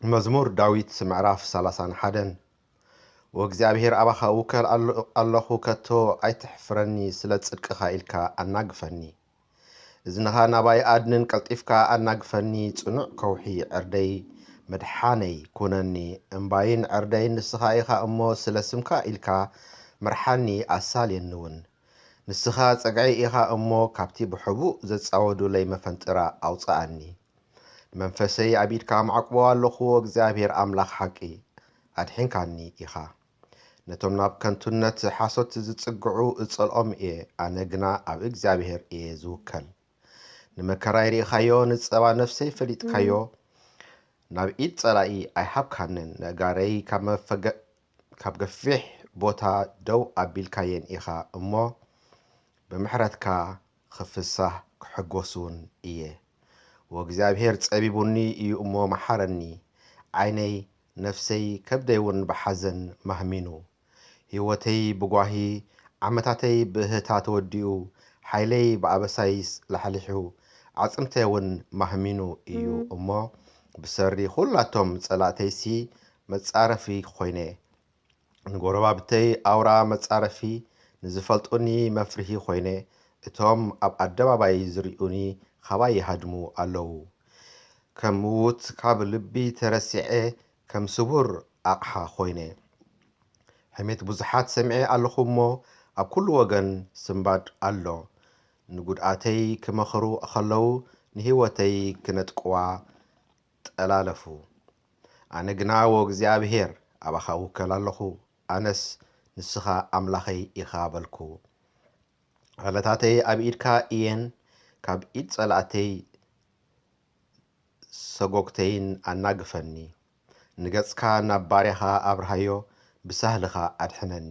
مزمور داويت معراف 31 وእግዚአብሔር أباخا وكل الله كتو أيتحفرني سلت صدقخا إلكا أناقفني إذنها نباي أدنن قلطيفكا أناقفني صنع كوحي عردي مدحاني كونني أمباين عردي نسخا إخا أمو سلسمكا إلكا مرحاني أسال ينون نسخا صقعي إخا أمو كابتي بحبو زتصاودو لي مفنطرا أوصاني منفسي عبيدكا معقبو اللخو እግዚአብሔር أملاخ حقي أدحنكاني إخا نتوم ناب كنتونت حاسوت زتصقعو اصلኦም إيه أنا جنا أب እግዚአብሔር إيه زوكل نمكراي ريخايو نصبا نفسي فليتكايو ناب إيد صلائي أيحبكانن نغاري كاب غفيح بوتا دو أبيلكاين إخا أمو بمحرتكا خفصة كحقوسون إيه وእግዚአብሔር ጸቢቡኒ እዩ እሞ መሐረኒ ዓይነይ ነፍሰይ ከብደይውን በሐዘን ማህሚኑ ህይወተይ ብጓሂ ዓመታተይ ብህታ ተወዲኡ ሓይለይ ብኣበሳይስ ለሐሊሑ ዓጽምተይውን ማህሚኑ እዩ እሞ ብሰሪ ሁላቶም ጸላእተይሲ መጻረፊ ኮይነ ንጎረባብተይ ኣውራ መጻረፊ ንዝፈልጡኒ መፍርሂ ኮይነ እቶም ኣብ ኣደባባይ ዝርኡኒ خباي هدمو ألو كم موت كاب لبي ترسعي كم سبور أقحى خويني حميت بزحات سمعي ألخمو أب كل وغن سنباد ألو نقود آتي كمخرو أخلو نهيوتي كنت قوى تألالفو أنا قناو وغزيابهير أبخاو كلالخو أنس نسخا أملاخي إخابلكو غلطاتي أبئيدكا إين ካብ ኢድ ጸላእተይ ሰጎግተይን ኣናግፈኒ ንገጽካ ናብ ባርያኻ ኣብርሃዮ ብሳህልኻ ኣድሕነኒ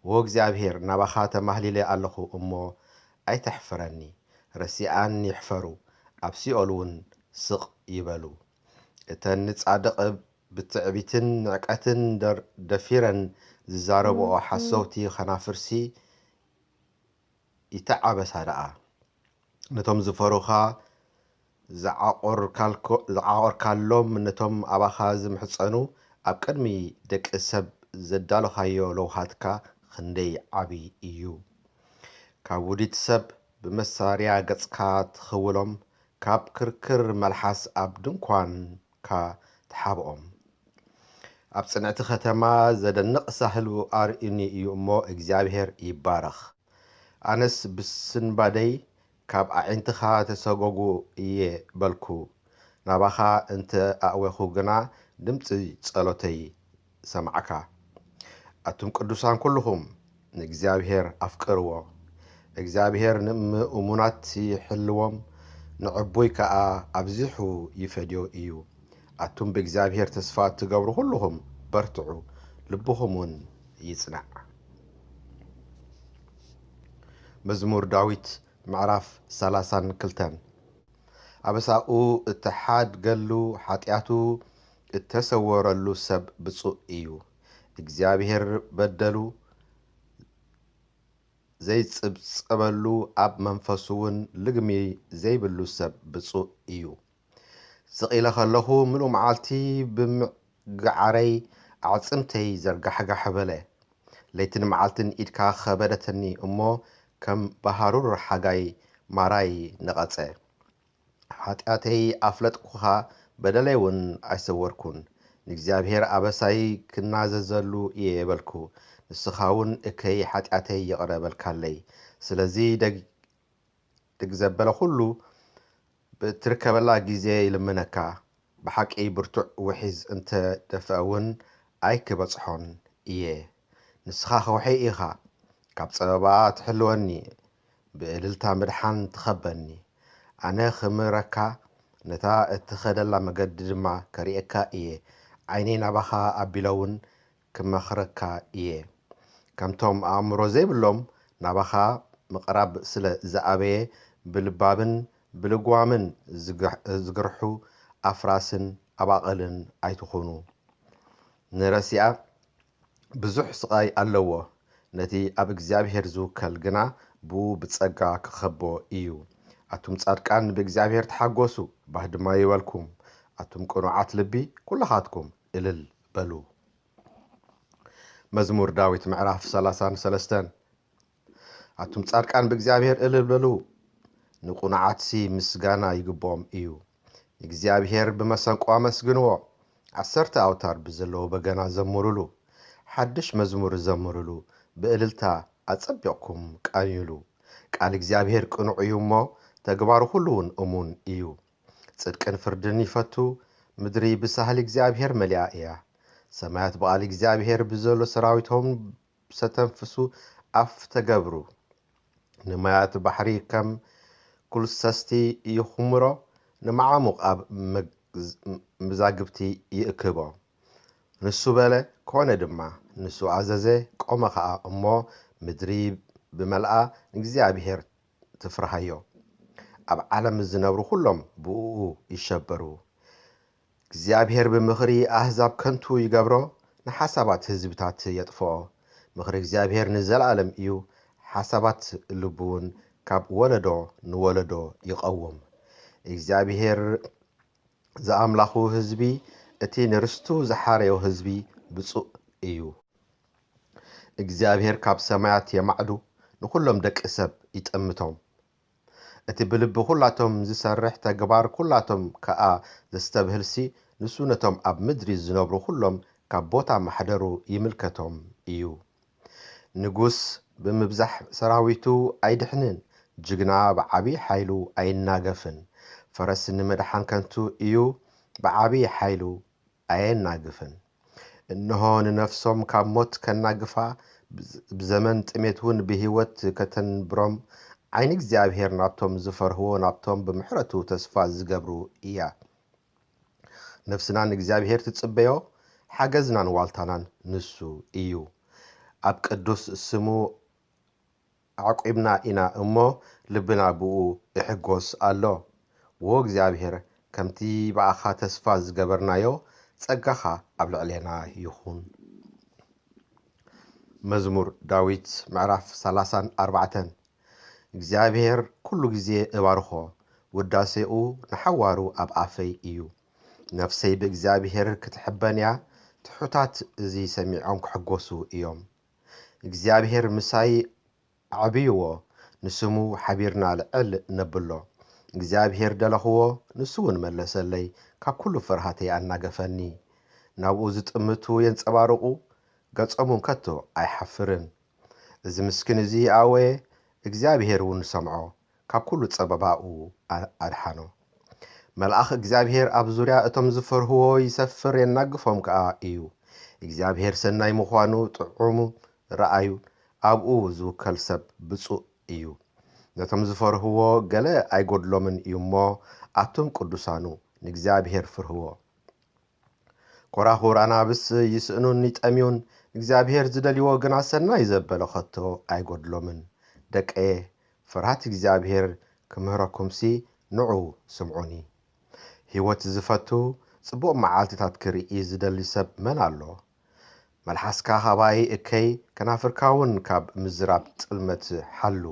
ወእግዚአብሔር ናባኻ ተማህሊለ ኣለኹ እሞ ኣይተሕፍረኒ ረሲኣን ይሕፈሩ ኣብ ሲኦል ስቕ ይበሉ እተን ንጻድቕ ብትዕቢትን ንዕቀትን ደፊረን ዝዛረብኦ ሓሰውቲ ኸናፍርሲ ይተዓበሳ ደኣ ነቶም ዝፈሩኻ ዝዓቆርካሎም ነቶም ኣባኻ ዝምሕፀኑ ኣብ ቅድሚ ደቂ ሰብ ዘዳለኻዮ ለውሃትካ ክንደይ ዓብይ እዩ ካብ ውዲት ሰብ ብመሳርያ ገጽካ ትኽውሎም ካብ ክርክር መልሓስ ኣብ ድንኳንካ ትሓብኦም ኣብ ጽንዕቲ ከተማ ዘደንቕ ሳህሉ ኣርእኒ እዩ እሞ እግዚኣብሔር ይባረኽ ኣነስ ብስንባደይ ካብ ኣዒንትኻ ተሰጎጉ እየ በልኩ ናባኻ እንተ ኣእወኹ ግና ድምፂ ጸሎተይ ሰማዕካ ኣቱም ቅዱሳን ኩልኹም ንእግዚአብሔር ኣፍቅርዎ እግዚአብሔር ንእሙናት ይሕልዎም ንዕቡይ ከዓ ኣብዚሑ ይፈድዮ እዩ ኣቱም ብእግዚአብሔር ተስፋ ትገብሩ ሁሉኹም በርትዑ ልብኹምን ይጽናዕ መዝሙር ዳዊት معرف 32 أبساؤ اتحاد قلو حاتياتو التسورلو سب بصو إيو እግዚአብሔር بدلو زي تصبلو أب منفسون لغمي زي بلو سب بصو إيو سقيلة خلخو ملو معالتي بمقعري عصمتي زرقح بله ليتن معالتن إدكا خبرتني أمو كم بحرور حاجاي ماراي نقصه حاتياتي أفلتقها بدليون أيسوركون نግዚአብሔር أبساي كناززلو يبلكو نسخاون إكي حاتياتي يقربلكالي سلزي دق زبل كله بتركبلا جيزي لمنكا بحق برتع وحيز انت دفعون أيك بصحون إيه نسخا خوحي إيخا ካብ ፀበባ ትሕልወኒ ብእልልታ ምድሓን ትኸበኒ ኣነ ክምረካ ነታ እትኸደላ መገዲ ድማ ከሪአካ እየ ዓይነይ ናባኻ ኣቢለውን ክመኽረካ እየ ከምቶም ኣእምሮ ዘይብሎም ናባኻ ምቕራብ ስለ ዝኣበየ ብልባብን ብልጓምን ዝግርሑ ኣፍራስን ኣባቐልን ኣይትኾኑ ንረሲኣ ብዙሕ ስቃይ ኣለዎ ነቲ ኣብ እግዚአብሔር ዝውከል ግና ቡ ብጸጋ ክኸቦ እዩ ኣቱም ጻድቃን ብእግዚአብሔር ተሓጎሱ ባህ ድማ ይበልኩም أتم قنوعات لبي كلخاتكم إلل بلو. مزمور داويت معراف 33 أتم تصاركان بإግዚአብሔር إلل بلو نقنعات سي مسغانا يقبوم إيو እግዚአብሔር بمسنقو أمسغنو 10 أوتار بزلو بغنا زمرلو حدش مزمور زمرلو بإللتا أصبيقكم قانيلو قال እግዚአብሔር ቅኑዕ እዩ እሞ ተግባሩ ሁሉን እሙን እዩ ጽድቅን ፍርድን ይፈቱ ምድሪ ብሳህል እግዚአብሔር መሊኣ እያ ሰማያት በዓል እግዚአብሔር ብዘሎ ሰራዊቶም ሰተንፍሱ አፍ ተገብሩ ንማያት ባሕሪ ከም ኩልሰስቲ ይኹምሮ ንማዓሙቕ ኣብ መዛግብቲ ይእክቦ ንሱ በለ ኮነ ድማ ንሱ አዘዘ ቆመ ኸዓ እሞ ምድሪ بملأ እግዚአብሔር تفرحيو أب عالم الزنبرو كلهم بؤو يشبرو እግዚአብሔር بمخري أحزاب كنتو يقبرو نحسابات هزبتات يطفو مخري እግዚአብሔር نزل عالم إيو حسابات اللبون كاب ولدو نولدو يقوم እግዚአብሔር زأملاخو هزبي اتي نرستو زحاريو هزبي بصو إيو እግዚአብሔር كاب سمايات يمعدو نخلهم دك اسب يتأمتهم اتي بلب كلاتهم زسرح تقبار كلاتهم كا زستبهلسي نسونتهم اب مدري الزنبرو كلهم كابوتا محدرو يملكتهم ايو نقوس بمبزح سراويتو ايدحنن جقنا بعبي حيلو اي ناقفن فرس نمدحان كنتو ايو بعبي حيلو اي ناقفن انهون نفسهم كاموت كناقفا بزمن تميتون بهيوت كتن بروم عين እግዚአብሔር ናብቶም ዝፈርህዎ ናብቶም ብምሕረቱ ተስፋ ዝገብሩ እያ ነፍስና እግዚአብሔር ትጽበዮ ሓገዝናን ዋልታናን ንሱ እዩ ኣብ ቅዱስ ስሙ ዓቂብና ኢና እሞ ልብና ብኡ ይሕጎስ ኣሎ ወ እግዚአብሔር ከምቲ ባኣኻ ተስፋ ዝገበርናዮ ጸጋኻ ኣብ ልዕሌና ይኹን مزمور داويت معرف 34 እግዚአብሔር كل ጊዜ እባርኾ ውዳሴኡ ንሐዋሩ ኣብ ኣፈይ እዩ ነፍሰይ በእግዚአብሔር ክትሕበንያ ትሑታት እዚ ሰሚዖም ክሕጎሱ እዮም እግዚአብሔር ምሳይ ዓብይዎ ንስሙ ሓቢርና ልዕል ነብሎ እግዚአብሔር ደለኽዎ ንሱውን መለሰለይ ካብ ኩሉ ፍርሃተይ ኣናገፈኒ ናብኡ ዝጥምቱ የንጸባርቑ ገጾሙን ከቶ ኣይሐፍርን እዚ ምስኪን እዚ ኣወ እግዚአብሔር ውን ሰምዖ ካብ ኩሉ ጸበባኡ ኣድሓኖ መልአኽ እግዚአብሔር ኣብ ዙርያ እቶም ዝፈርህዎ ይሰፍር የናግፎም ከዓ እዩ እግዚአብሔር ሰናይ ምዃኑ ጥዑሙ ረአዩ ኣብኡ ዝውከል ሰብ ብፁእ እዩ ነቶም ዝፈርህዎ ገለ ኣይጎድሎምን እዩ እሞ ኣቶም ቅዱሳኑ ንእግዚአብሔር ፍርህዎ ኮራኹር ኣናብስ ይስእኑን ይጠምዩን እግዚአብሔር ዝደልይዎ ግና ሰናይ ዘበለ ኸቶ ኣይጎድሎምን ደቀየ ፍርሃት እግዚአብሔር ክምህረኩምሲ ንዑ ስምዑኒ ህይወት ዝፈቱ ጽቡቕ መዓልትታት ክርኢ ዝደሊ ሰብ መን ኣሎ መልሓስካ ኻባይ እከይ ከናፍርካውን ካብ ምዝራብ ጥልመት ሓሉ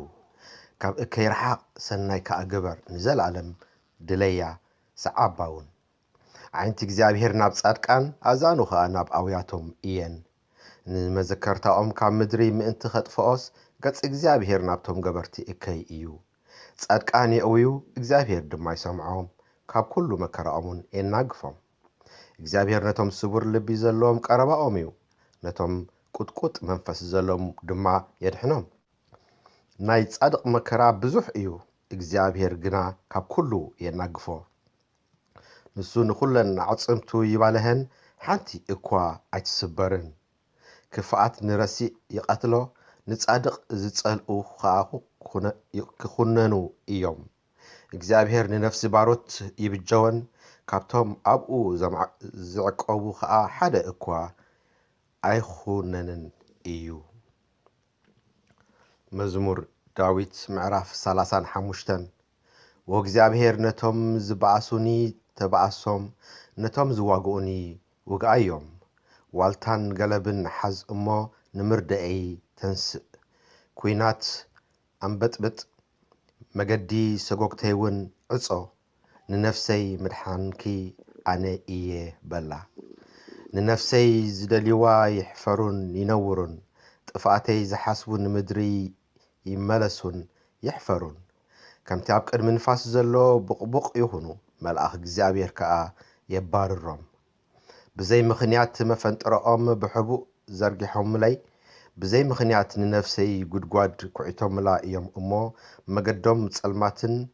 ካብ እከይ ረሓቕ ሰናይ ከኣግበር ንዘለዓለም ድለያ ሰዓባውን ዓይንቲ እግዚአብሔር ናብ ጻድቃን ኣዛኑ ኸኣ ናብ ኣውያቶም እየን ንመዘከርታኦም ካብ ምድሪ ምእንቲ ኸጥፍኦስ ገጽ እግዚአብሔር ናብቶም ገበርቲ እከይ እዩ ጻድቃን የእውዩ እግዚአብሔር ድማ ይሰምዖም ካብ ኩሉ መከራኦምን የናግፎም እግዚአብሔር ነቶም ስቡር ልቢ ዘለዎም ቀረባኦም እዩ ነቶም ቁጥቁጥ መንፈስ ዘለዎም ድማ የድሕኖም ናይ ጻድቕ መከራ ብዙሕ እዩ እግዚአብሔር ግና ካብ ኩሉ የናግፎ ንሱ ንኹለን ዓጽምቱ ይባለህን ሓንቲ እኳ ኣይትስበርን ክፍኣት ንረሲእ ይቐትሎ ንጻድቕ ዝጸልኡ ኸኣኹ ክኹነኑ እዮም እግዚአብሔር ንነፍሲ ባሮት ይብጀወን ካብቶም ኣብኡ ዝዕቀቡ ኸኣ ሓደ እኳ ኣይኹነንን እዩ መዝሙር ዳዊት ምዕራፍ 35 ወእግዚአብሔር ነቶም ዝበኣሱኒ ተባኣሶም ነቶም ዝዋግኡኒ ውግኣዮም ዋልታን ገለብን ሓዝ እሞ ንምርደአይ ተንስእ ኩናት ኣንበጥብጥ መገዲ ሰጎግተይውን ዕጾ ንነፍሰይ ምድሓንኪ أنا إيه بلا ننفسي زدليوا يحفرون ينورون طفاتي زحسبون مدري يملسون يحفرون كم تعب قدم نفاس زلو بقبق يهونو ملأخ እግዚአብሔር كأ يباررهم بزي مخنيات مفنطرኦም بحبو زرجحهم لي بزي مخنيات ننفسي قدقاد كعيتهم لا يوم أمو مقدم صلماتن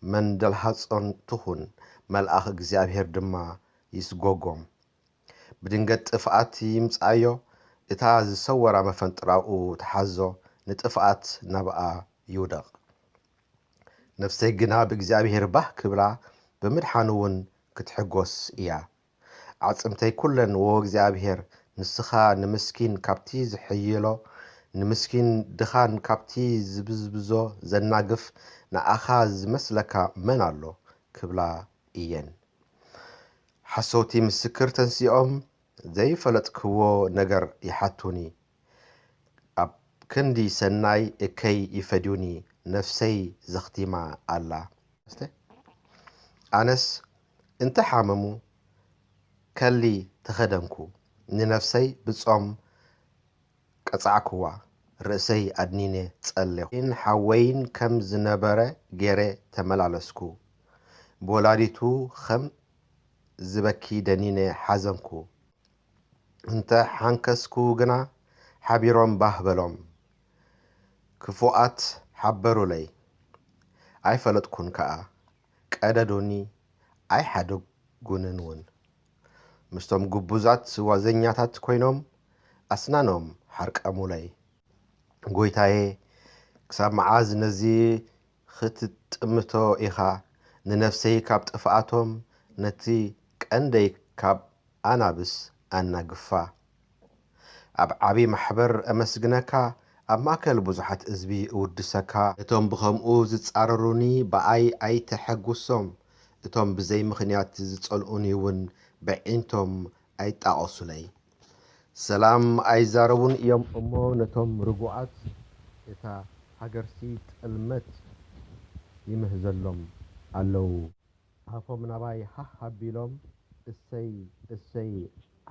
من دلحصن تخون ملأخ እግዚአብሔር دما يسقوقهم بدنقت طفات يمصايو اتا زسورا مفنطراو تحزو نطفات نبقى يودق نفسي جنا بإግዚአብሔር ባህ ክብላ بمدحانون ክትሕጎስ እያ ዓጽምተይ ኩለን ወእግዚአብሔር ንስኻ ንምስኪን ካብቲ ዝሕይሎ ንምስኪን ድኻን ካብቲ ዝብዝብዞ ዘናግፍ ንኣኻ ዝመስለካ መን ኣሎ ክብላ እየን ሓሶቲ ምስክር ተንሲኦም ዘይፈለጥክዎ ነገር ይሓቱኒ ኣብ ክንዲ ሰናይ እከይ ይፈድዩኒ نفسي زختيما الله أنس انت حاممو كلي تخدمكو ننفسي بصوم قصعكوا رأسي أدنيني تصلح إن حوين كم زنبرة غيري تملالسكو بولاديتو خم زبكي دنيني حزنكو انت حانكسكو جنا حبيرون باهبلوم كفوات حبروا لي أي فلتكون كأ كأدوني أي حدو جننون مستم جبوزات وزنياتات كوينهم أسنانهم حرك أمولي قويتاي كسب معاز نزي خطت أمتو إخا ننفسي كابت أفعاتهم نتي كأندي كاب أنا بس أنا قفا عبي محبر أمسجنكا ኣብ ማእከል ብዙሓት ህዝቢ እውድሰካ እቶም ብኸምኡ ዝጻረሩኒ ብኣይ ኣይተሐጉሶም እቶም ብዘይ ምኽንያት ዝጸልኡኒ እውን ብዒንቶም ኣይጣቐሱለይ ሰላም ኣይዛረቡን እዮም እሞ ነቶም ርጉኣት እታ ሃገርሲ ጥልመት ይምህዘሎም ኣለዉ ሃፎም ናባይ ሃሃቢሎም እሰይ እሰይ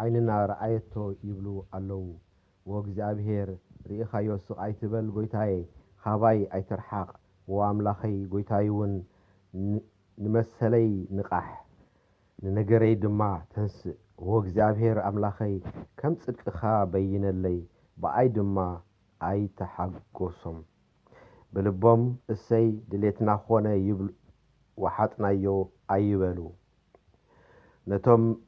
ዓይንና ረኣየቶ ይብሉ ኣለዉ ወእግዚአብሔር رئيخا يوسق ايتبل قويتاي خاباي ايترحاق واملاخي قويتايون نمسلي نقاح ننقري دما تنس وغزابير املاخي كم صدقخا بين اللي باي دما اي تحقوسم بلبوم السي دليتنا خونا يبل وحاتنا يو ايبلو نتوم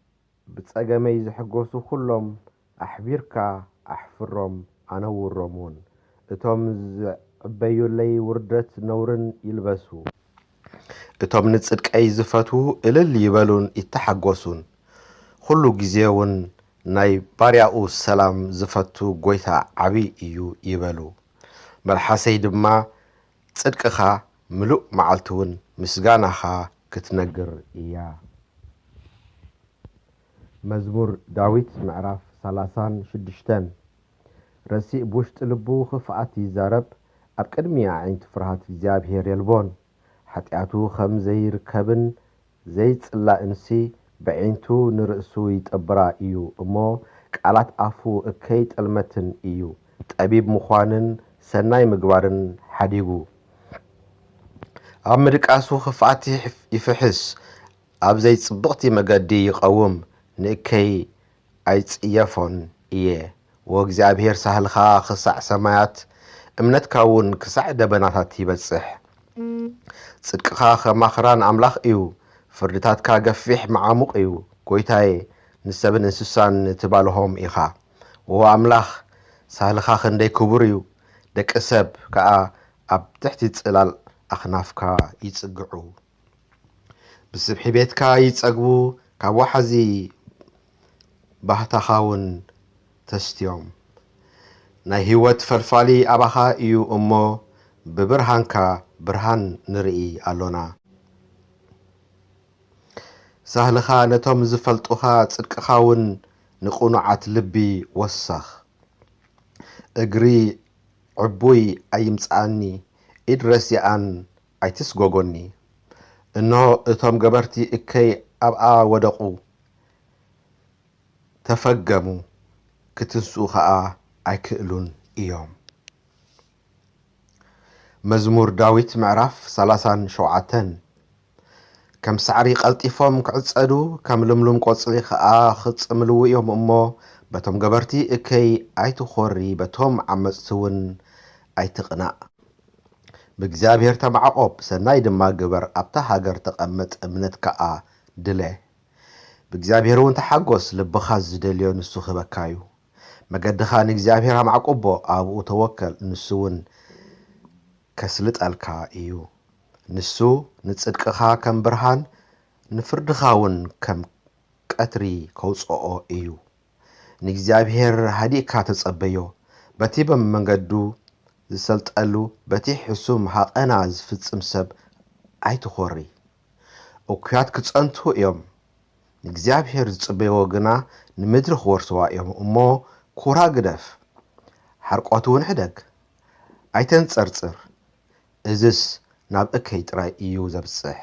بتصقمي زحقوسو كلهم احبيركا احفرهم أنا والرمون اتوم زعبيو لي وردت نورن يلبسو اتوم نتصدق اي زفتو الل يبالون يتحقوسون خلو جزيون ناي بارياو السلام زفتو قويتا عبي ايو يبالو ملحسي دما تصدقخا ملوء معلتون مسغانخا كتنقر ايا مزمور داويت معراف 36 رسي بوشت لبو خفعتي زارب أبقدمي عين تفرهات እግዚአብሔር يلبون حتياتو خم زي ركبن زي تسلا انسي بعينتو نرأسو يتقبرا ايو امو قالات افو اكيت المتن ايو طبيب مخوانن سناي مقبارن حديقو امريك اسو خفعتي يفحس اب زي صبغتي مقدي يقوم نكي ايصيفون ايه وእግዚአብሔር ሳህልኻ ክሳዕ ሰማያት እምነትካውን ክሳዕ ደበናታት ይበጽሕ ጽድቅኻ ከማኽራን ኣምላኽ እዩ ፍርድታትካ ገፊሕ መዓሙቕ እዩ ጎይታዬ ንሰብን እንስሳን ትባልሆም ኢኻ ወኣምላኽ ሳህልኻ ክንደይ ክቡር እዩ ደቂ ሰብ ከዓ ኣብ ትሕቲ ጽላል ኣኽናፍካ ይጽግዑ ብስብሒ ቤትካ ይጸግቡ ካብ ዋሓዚ ባህታኻውን تستيوم نهيوت فلفالي أباها إيو أمو ببرهانكا برهان نرئي ألونا سهلخا نتوم زفلتوها تصدقخاون نقونعات لبي وسخ اقري عبوي أيمساني إدرسي أن أيتس غوغوني إنه اتوم قبرتي إكي أبقى ودقو ተፈገሙ ክትንስኡ ከዓ ኣይክእሉን እዮም። መዝሙር ዳዊት ምዕራፍ 37 ከም ሳዕሪ ቀልጢፎም ክዕጸዱ ከም ልምሉም ቆጽሊ ከዓ ክጽምልው እዮም እሞ በቶም ገበርቲ እከይ ኣይትኾሪ በቶም ዓመፅቲ እውን ኣይትቕናእ። ብእግዚአብሔር ተማዕቆብ ሰናይ ድማ ግበር ኣብታ ሃገር ተቐመጥ እምነት ከዓ ድለ። ብእግዚአብሔር እውን ተሓጎስ ልብኻ ዝደልዮ ንሱ ክበካዩ መገድኻ ንእግዚአብሔር ኣማዕቆቦ ኣብኡ ተወከል ንሱ እውን ከስልጠልካ እዩ። ንሱ ንጽድቅኻ ከም ብርሃን ንፍርድኻ እውን ከም ቀትሪ ከውፅኦ እዩ። ንእግዚአብሔር ሃዲእካ ተጸበዮ በቲ በመንገዱ ዝሰልጠሉ በቲ ሕሱም ሃቐና ዝፍጽም ሰብ ኣይትኾሪ። እኩያት ክጸንቱ እዮም ንእግዚአብሔር ዝጽበይዎ ግና ንምድሪ ክወርስዋ እዮም እሞ ኩራ ግደፍ ሓርቆት እውን ሕደግ ኣይተንጸርጽር እዝስ ናብ እከይ ጥራይ እዩ ዘብጽሕ።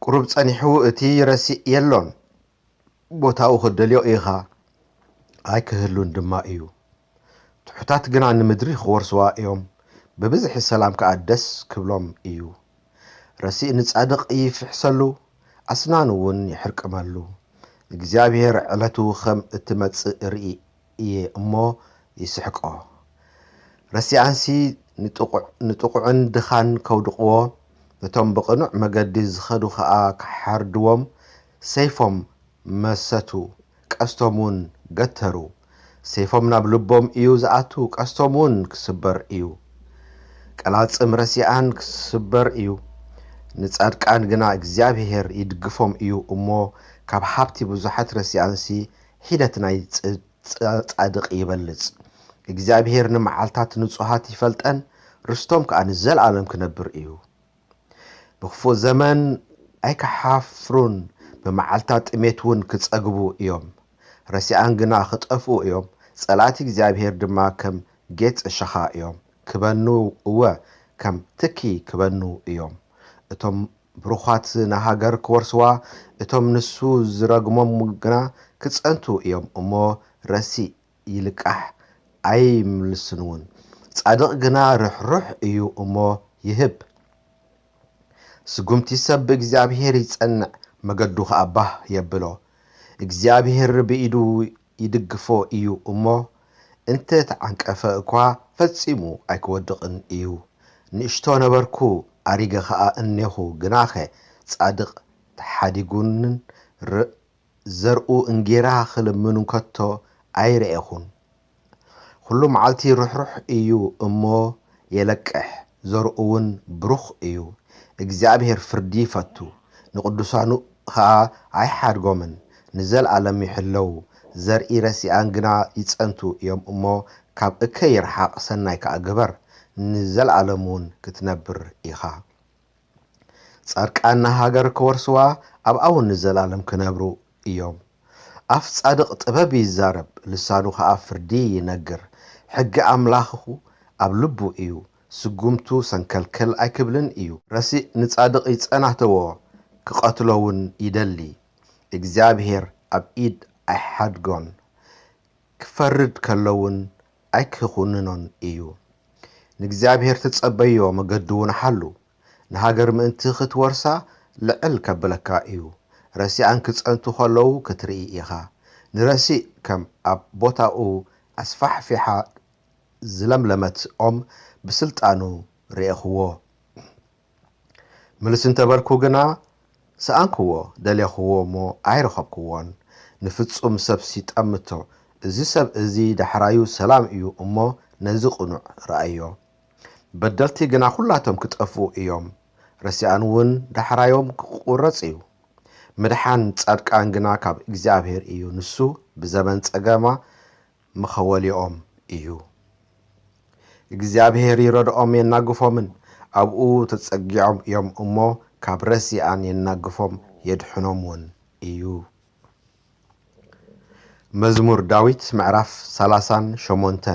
ቁሩብ ጸኒሑ እቲ ረሲእ የሎን ቦታኡ ክደልዮ ኢኻ ኣይክህሉን ድማ እዩ። ትሑታት ግና ንምድሪ ክወርስዋ እዮም ብብዝሒ ሰላም ከዓ ደስ ክብሎም እዩ። ረሲእ ንጻድቕ ይፍሕሰሉ ኣስናኑ እውን ይሕርቅመሉ። እግዚአብሔር ዕለቱ ከም እትመጽእ ርኢ እየ እሞ ይስሕቆ። ረሲኣንሲ ንጥቁዕን ድኻን ከውድቕዎ ነቶም ብቕኑዕ መገዲ ዝኸዱ ከዓ ክሓርድዎም ሰይፎም መሰቱ ቀስቶም እውን ገተሩ። ሰይፎም ናብ ልቦም እዩ ዝኣቱ ቀስቶም እውን ክስበር እዩ። ቀላጽም ረሲኣን ክስበር እዩ። ንጻድቃን ግና እግዚአብሔር ይድግፎም እዩ እሞ ካብ ሃብቲ ብዙሓት ረሲኣንሲ ሒደት ናይ ጻድቕ ይበልጽ። እግዚአብሔር ንመዓልታት ንጹሃት ይፈልጠን ርስቶም ከዓ ንዘለዓለም ክነብር እዩ። ብክፉእ ዘመን ኣይከሓፍሩን ብመዓልታት ጥሜት እውን ክጸግቡ እዮም። ረሲኣን ግና ክጠፍኡ እዮም ጸላእቲ እግዚአብሔር ድማ ከም ጌጽ ሸኻ እዮም ክበኑ እወ ከም ትኪ ክበኑ እዮም። እቶም ብሩኻት ንሃገር ክወርስዋ እቶም ንሱ ዝረግሞም ግና ክጸንቱ እዮም እሞ ረሲእ ይልቃሕ ኣይምልስን እውን። ጻድቕ ግና ርኅሩሕ እዩ እሞ ይህብ። ስጉምቲ ሰብ ብእግዚአብሔር ይጸንዕ መገዱ ከዓ ባህ የብሎ። እግዚአብሔር ብኢዱ ይድግፎ እዩ እሞ እንተ ተዓንቀፈ እኳ ፈጺሙ ኣይክወድቕን እዩ። ንእሽቶ ነበርኩ ኣሪገ ከዓ እኔኹ ግናኸ ጻድቕ ተሓዲጉንን ዘርኡ እንጌራ ክልምኑ ከቶ ኣይርኤኹን። ኩሉ መዓልቲ ርኅሩሕ እዩ እሞ የለቅሕ ዘርኡ እውን ብሩኽ እዩ። እግዚአብሔር ፍርዲ ይፈቱ ንቅዱሳኑ ከዓ ኣይሓድጎምን ንዘለዓለም ይሕለው። ዘርኢ ረሲኣን ግና ይጸንቱ እዮም እሞ ካብ እከይ ይርሓቕ ሰናይ ከዓ ግበር ንዘለዓለም እውን ክትነብር ኢኻ። ጻድቃን ሃገር ክወርስዋ ኣብኣ እውን ንዘለዓለም ክነብሩ እዮም። ኣፍ ጻድቕ ጥበብ ይዛረብ ልሳኑ ከዓ ፍርዲ ይነግር። ሕጊ ኣምላኽሁ ኣብ ልቡ እዩ ስጉምቱ ሰንከልከል ኣይክብልን እዩ። ረሲእ ንጻድቕ ይጸናተዎ ክቐትሎ እውን ይደሊ። እግዚአብሔር ኣብ ኢድ ኣይሓድጎን ክፈርድ ከለውን ኣይክኹንኖን እዩ። ንእግዚአብሔር ትጸበዮ መገዱ እውን ሓሉ ንሃገር ምእንቲ ክትወርሳ ልዕል ከብለካ እዩ። ረሲኣን ክጸንቱ ከለዉ ክትርኢ ኢኻ። ንረሲእ ከም ኣብ ቦታኡ ኣስፋሕፊሓ ዝለምለመት ኦም ብስልጣኑ ርኤኽዎ። ምልስ እንተበልኩ ግና ሰኣንክዎ ደልየኽዎ እሞ ኣይረኸብክዎን። ንፍጹም ሰብ ሲጠምቶ እዚ ሰብ እዚ ዳሕራዩ ሰላም እዩ እሞ ነዚ ቕኑዕ ረአዮ። በደልቲ ግና ኩላቶም ክጠፍኡ እዮም ረሲኣን እውን ዳሕራዮም ክቁረጽ እዩ። ምድሓን ጻድቃን ግና ካብ እግዚአብሔር እዩ ንሱ ብዘመን ጸገማ መኸወሊኦም እዩ። እግዚአብሔር ይረድኦም የናግፎምን ኣብኡ ተጸጊዖም እዮም እሞ ካብ ረሲኣን የናግፎም የድሕኖም እውን እዩ። መዝሙር ዳዊት ምዕራፍ 38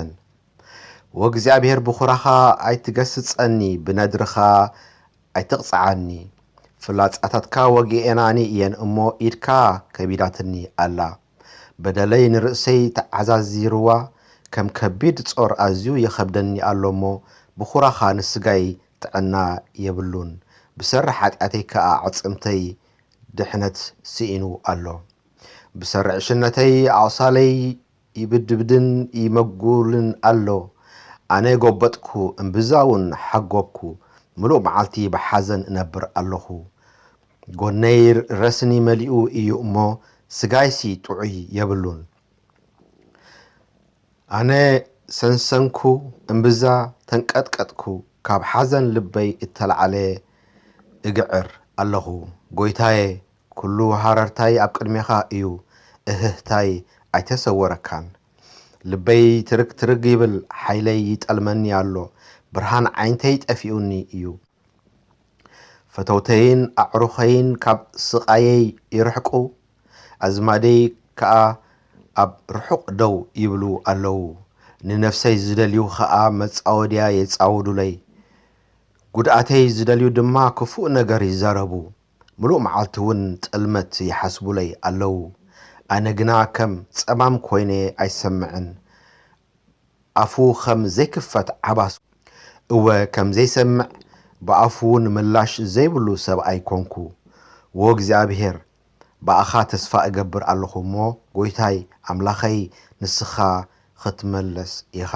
ወእግዚአብሔር ብኹራኻ ኣይትገስጸኒ ብነድርኻ ኣይትቕጽዓኒ። ፍላጻታትካ ወጊኤናኒ እየን እሞ ኢድካ ከቢዳትኒ ኣላ በደለይ ንርእሰይ ተዓዛዚርዋ ከም ከቢድ ጾር ኣዝዩ የኸብደኒ ኣሎ እሞ ብኹራኻ ንስጋይ ጥዕና የብሉን ብሰሪ ሓጢኣተይ ከዓ ዓጽምተይ ድሕነት ስኢኑ ኣሎ ብሰሪ ዕሽነተይ ኣቕሳለይ ይብድብድን ይመጉልን ኣሎ ኣነ ጎበጥኩ እምብዛውን ሓጎብኩ ምሉእ መዓልቲ ብሓዘን እነብር ኣለኹ ጎነይ ረስኒ መሊኡ እዩ እሞ ስጋይሲ ጥዑይ የብሉን ኣነ ሰንሰንኩ እምብዛ ተንቀጥቀጥኩ ካብ ሓዘን ልበይ እተለዓለ እግዕር ኣለኹ ጎይታዬ ኩሉ ሃረርታይ ኣብ ቅድሜኻ እዩ እህህታይ ኣይተሰወረካን ልበይ ትርግ ይብል ሓይለይ ይጠልመኒ ኣሎ ብርሃን ዓይንተይ ጠፊኡኒ እዩ ፈተውተይን ኣዕሩኸይን ካብ ስቃየይ ይርሕቁ ኣዝማደይ ከዓ ኣብ ርሑቕ ደው ይብሉ ኣለዉ ንነፍሰይ ዝደልዩ ከዓ መጻወድያ የጻውዱለይ ጉድኣተይ ዝደልዩ ድማ ክፉእ ነገር ይዛረቡ ምሉእ መዓልቲ እውን ጥልመት ይሓስቡለይ ኣለዉ ኣነ ግና ከም ጸማም ኮይነ ኣይሰምዕን ኣፉ ከም ዘይክፈት ዓባስ እወ ከም ዘይሰምዕ ብኣፉ እውን ምላሽ ዘይብሉ ሰብኣይ ኮንኩ ወእግዚኣብሔር ብኣኻ ተስፋ እገብር ኣለኹ እሞ ጎይታይ ኣምላኸይ ንስኻ ክትመለስ ኢኻ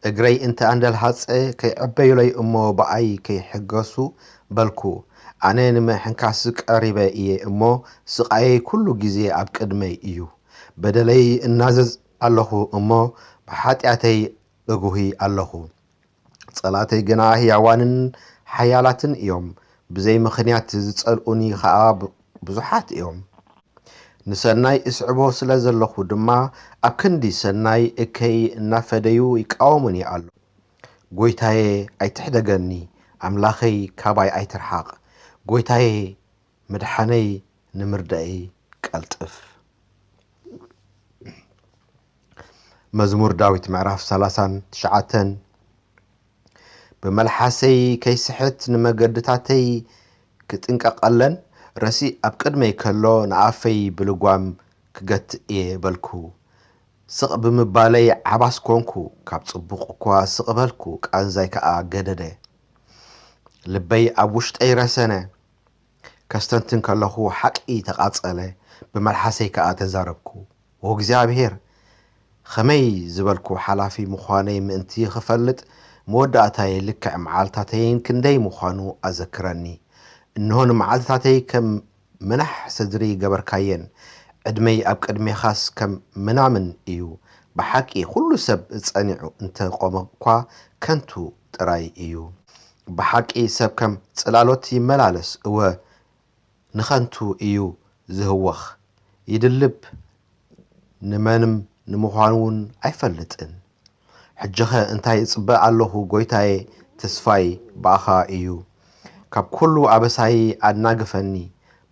እግረይ እንተ ኣንደልሃፀ ከይዕበዩለይ እሞ ብኣይ ከይሕገሱ በልኩ ኣነ ንምሕንካስ ቀሪበ እየ እሞ ስቃየይ ኩሉ ግዜ ኣብ ቅድመይ እዩ በደለይ እናዘዝ ኣለኹ እሞ ብሓጢኣተይ እጉሂ ኣለኹ ጸላተይ ግና ህያዋንን ሓያላትን እዮም ብዘይ ምኽንያት ዝጸልኡኒ ከዓ ብዙሓት እዮም ንሰናይ እስዕቦ ስለ ዘለኹ ድማ ኣብ ክንዲ ሰናይ እከይ እናፈደዩ ይቃወሙኒ ኣሎ ጎይታዬ ኣይትሕደገኒ ኣምላኸይ ካባይ ኣይትርሓቕ ጎይታዬ ምድሓነይ ንምርዳእይ ቀልጥፍ መዝሙር ዳዊት ምዕራፍ 39 ብመልሓሰይ ከይስሕት ንመገድታተይ ክጥንቀቐለን ረሲ ኣብ ቅድመይ ከሎ ንኣፈይ ብልጓም ክገትእ እየ በልኩ ስቕ ብምባለይ ዓባስ ኮንኩ ካብ ጽቡቕ እኳ ስቕ በልኩ ቃንዛይ ከዓ ገደደ ልበይ ኣብ ውሽጠይ ረሰነ ከስተንትን ከለኹ ሓቂ ተቓጸለ ብመልሓሰይ ከዓ ተዛረብኩ ወእግዚኣብሔር ኸመይ ዝበልኩ ሓላፊ ምዃነይ ምእንቲ ክፈልጥ መወዳእታየ ልክዕ መዓልታተይን ክንደይ ምዃኑ ኣዘክረኒ እንሆ ንመዓልታተይ ከም ምናሕ ስድሪ ገበርካየን ዕድመይ ኣብ ቅድሜኻስ ከም ምናምን እዩ ብሓቂ ኩሉ ሰብ ጸኒዑ እንተቆመ እኳ ከንቱ ጥራይ እዩ ብሓቂ ሰብ ከም ጽላሎት ይመላለስ እወ ንኸንቱ እዩ ዝህወኽ ይድልብ ንመንም ንምዃኑ እውን ኣይፈልጥን ሕጅኸ እንታይ እጽበ ኣለኹ ጎይታዬ ተስፋይ ብኣኻ እዩ ካብ ኩሉ ኣበሳይ ኣናግፈኒ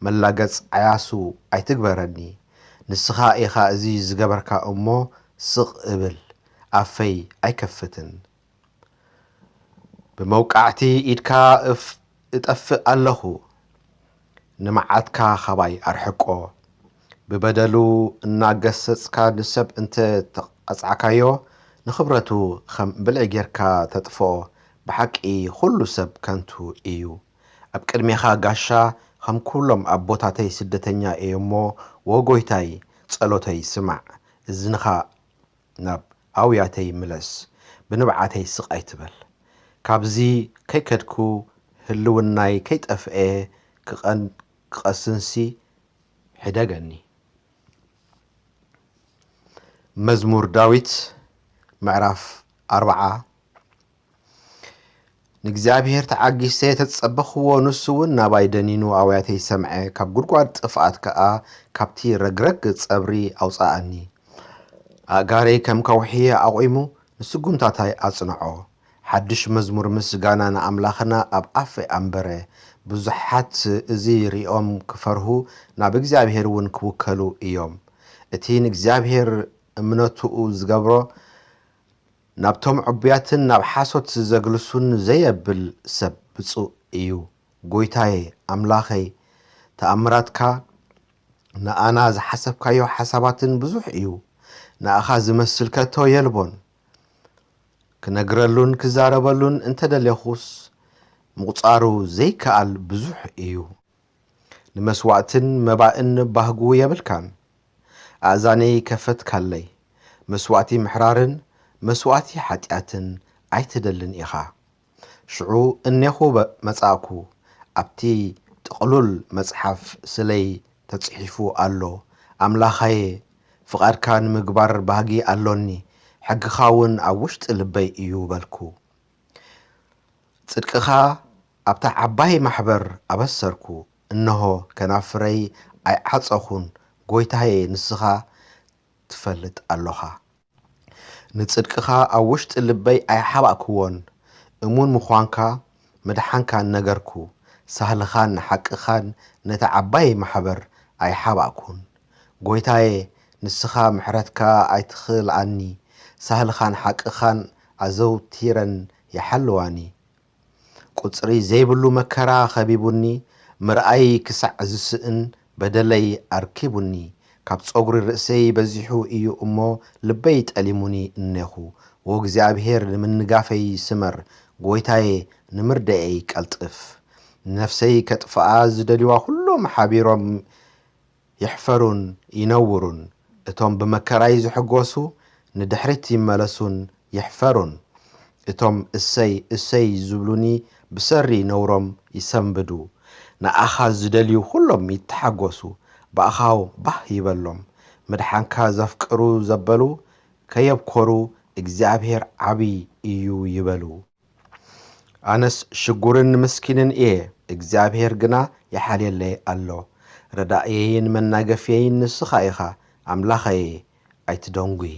መላገጽ ዓያሱ ኣይትግበረኒ ንስኻ ኢኻ እዚ ዝገበርካ እሞ ስቕ እብል ኣፈይ ኣይከፍትን ብመውቃዕቲ ኢድካ እጠፍእ ኣለኹ ንመዓትካ ኸባይ ኣርሕቆ ብበደሉ እናገሰጽካ ንሰብ እንተ ተቐጽዓካዮ ንኽብረቱ ከም ብልዒ ጌርካ ተጥፍኦ ብሓቂ ኩሉ ሰብ ከንቱ እዩ ኣብ ቅድሜኻ ጋሻ ከም ኩሎም ኣቦታተይ ስደተኛ እየ እሞ ወጎይታይ ጸሎተይ ስማዕ እዝንኻ ናብ ኣውያተይ ምለስ ብንብዓተይ ስቕ ኣይትበል ካብዚ ከይከድኩ ህልውናይ ከይጠፍአ ክቐስንሲ ሕደገኒ መዝሙር ዳዊት ምዕራፍ 40 ንእግዚኣብሔር ተዓጊሰ ተጸበኽዎ ንሱ እውን ናባይ ደኒኑ ኣውያተይ ሰምዐ ካብ ጉድጓድ ጥፍኣት ከዓ ካብቲ ረግረግ ጸብሪ ኣውፃኣኒ ኣጋረይ ከም ከውሒ ኣቑሙ ንስጉምታታይ ኣጽንዖ ሓድሽ መዝሙር ምስጋና ንኣምላኽና ኣብ ኣፈይ ኣንበረ ብዙሓት እዚ ሪኦም ክፈርሁ ናብ እግዚኣብሔር እውን ክውከሉ እዮም እቲ ንእግዚኣብሔር እምነቱኡ ዝገብሮ ናብቶም ዕቡያትን ናብ ሓሶት ዘግልሱን ዘየብል ሰብ ብፁእ እዩ ጎይታዬ ኣምላኸይ ተኣምራትካ ንኣና ዝሓሰብካዮ ሓሳባትን ብዙሕ እዩ ንኣኻ ዝመስል ከቶ የልቦን ክነግረሉን ክዛረበሉን እንተደለኹስ ምቁፃሩ ዘይከኣል ብዙሕ እዩ ንመስዋዕትን መባእን ባህጉ የብልካን ኣእዛነይ ከፈትካለይ መስዋዕቲ ምሕራርን መስዋዕቲ ሓጢኣትን ኣይትደልን ኢኻ ሽዑ እኔኹ መጻእኩ ኣብቲ ጥቕሉል መጽሓፍ ስለይ ተጽሒፉ ኣሎ ኣምላኻየ ፍቓድካ ንምግባር ባህጊ ኣሎኒ ሕግኻ እውን ኣብ ውሽጢ ልበይ እዩ በልኩ ጽድቅኻ ኣብታ ዓባይ ማሕበር ኣበሰርኩ እነሆ ከናፍረይ ኣይዓፀኹን ጎይታዬ ንስኻ ትፈልጥ ኣለኻ ንጽድቅኻ ኣብ ውሽጢ ልበይ ኣይሓባእክዎን እሙን ምዃንካ መድሓንካ ነገርኩ ሳህልኻን ሓቅኻን ነታ ዓባይ ማሕበር ኣይሓባእኩን ጎይታዬ ንስኻ ምሕረትካ ኣይትኽልኣኒ ሳህልኻን ሓቅኻን ኣዘውቲረን ይሓልዋኒ ቁፅሪ ዘይብሉ መከራ ኸቢቡኒ ምርኣይ ክሳዕ ዝስእን በደለይ ኣርኪቡኒ ካብ ፀጉሪ ርእሰይ በዚሑ እዩ እሞ ልበይ ጠሊሙኒ እኔኹ ወእግዚአብሔር ንምንጋፈይ ስመር ጎይታዬ ንምርደአይ ቀልጥፍ ነፍሰይ ከጥፍኣ ዝደልዋ ኩሎም ሓቢሮም ይሕፈሩን ይነውሩን እቶም ብመከራይ ዝሕጎሱ ንድሕሪት ይመለሱን ይሕፈሩን እቶም እሰይ እሰይ ዝብሉኒ ብሰሪ ነውሮም ይሰንብዱ ንኣኻ ዝደልዩ ኩሎም ይተሓጎሱ በኣኻው ባህ ይበሎም መድሓንካ ዘፍቅሩ ዘበሉ ከየብኮሩ እግዚኣብሔር ዓብይ እዩ ይበሉ ኣነስ ሽጉርን ምስኪንን እየ እግዚኣብሔር ግና ይሓልየለይ ኣሎ ረዳእየይን መናገፍየይን ንስኻ ኢኻ ኣምላኸየ ኣይትደንጉይ